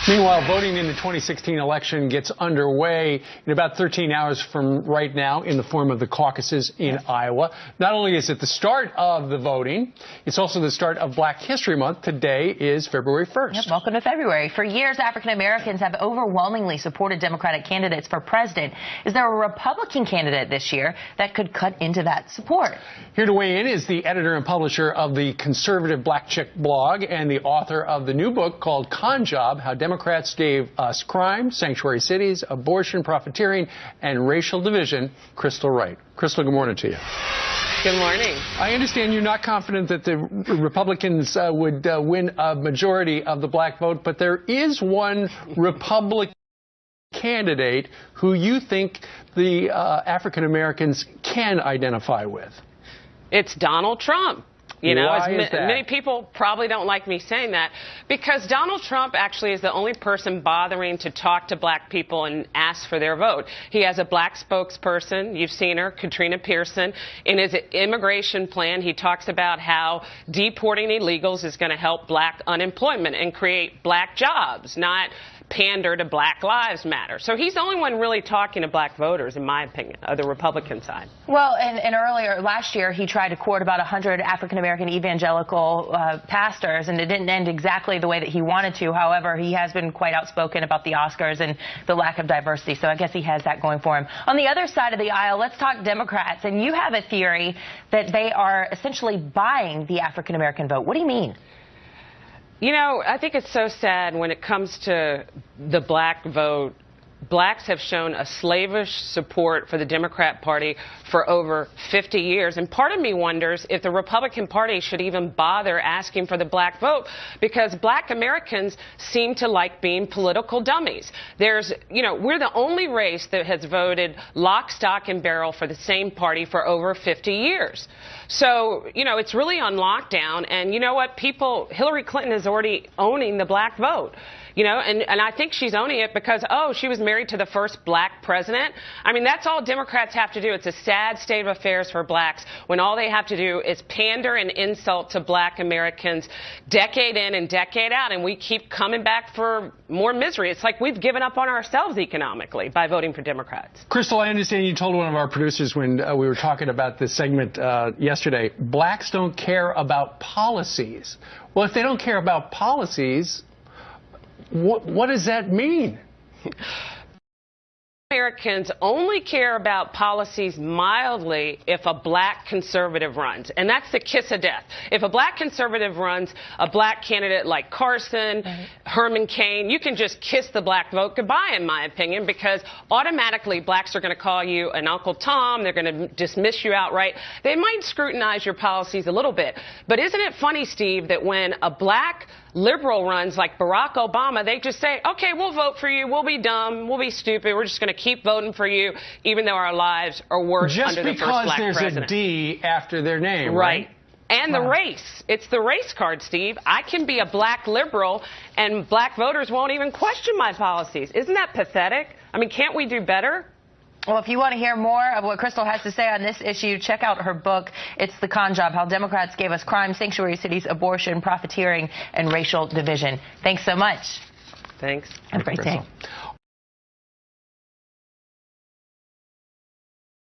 Meanwhile, voting in the 2016 election gets underway in about 13 hours from right now in the form of the caucuses in Iowa. Not only is it the start of the voting, it's also the start of Black History Month. Today is February 1st. Yep, welcome to February. For years, African Americans have overwhelmingly supported Democratic candidates for president. Is there a Republican candidate this year that could cut into that support? Here to weigh in is the editor and publisher of the conservative Black Chick blog and the author of the new book called Con Job: How Democrats Gave Us Crime, Sanctuary Cities, Abortion, Profiteering, and Racial Division, Crystal Wright. Crystal, good morning to you. Good morning. I understand you're not confident that the Republicans would win a majority of the black vote, but there is one Republican candidate who you think the African Americans can identify with. It's Donald Trump. You know, Why is that? Many people probably don't like me saying that, because Donald Trump actually is the only person bothering to talk to black people and ask for their vote. He has a black spokesperson. You've seen her, Katrina Pearson. In his immigration plan, he talks about how deporting illegals is going to help black unemployment and create black jobs, not pander to Black Lives Matter. So he's the only one really talking to black voters, in my opinion, of the Republican side. Well, and earlier last year, he tried to court about 100 African-American evangelical pastors, and it didn't end exactly the way that he wanted to. However, he has been quite outspoken about the Oscars and the lack of diversity, so I guess he has that going for him. On the other side of the aisle, let's talk Democrats, and you have a theory that they are essentially buying the African-American vote. What do you mean? You know, I think it's so sad when it comes to the black vote. Blacks have shown a slavish support for the Democrat Party for over 50 years. And part of me wonders if the Republican Party should even bother asking for the black vote, because black Americans seem to like being political dummies. We're the only race that has voted lock, stock, and barrel for the same party for over 50 years. So, it's really on lockdown. And you know what? Hillary Clinton is already owning the black vote. And I think she's owning it because, she was married to the first black president. I mean, that's all Democrats have to do. It's a sad state of affairs for blacks when all they have to do is pander and insult to black Americans decade in and decade out. And we keep coming back for more misery. It's like we've given up on ourselves economically by voting for Democrats. Crystal, I understand you told one of our producers when we were talking about this segment yesterday, blacks don't care about policies. Well, if they don't care about policies, what does that mean? Americans only care about policies mildly if a black conservative runs. And that's the kiss of death. If a black conservative runs, a black candidate like Carson, Herman Cain, you can just kiss the black vote goodbye, in my opinion, because automatically blacks are going to call you an Uncle Tom. They're going to dismiss you outright. They might scrutinize your policies a little bit. But isn't it funny, Steve, that when a black liberal runs like Barack Obama, they just say, okay, we'll vote for you. We'll be dumb. We'll be stupid. We're just going to keep voting for you, even though our lives are worse under the first black president. Just because there's a D after their name, right? And the race. It's the race card, Steve. I can be a black liberal, and black voters won't even question my policies. Isn't that pathetic? I mean, can't we do better? Well, if you want to hear more of what Crystal has to say on this issue, check out her book. It's The Con Job: How Democrats Gave Us Crime, Sanctuary Cities, Abortion, Profiteering, and Racial Division. Thanks so much. Thanks. Have a great day.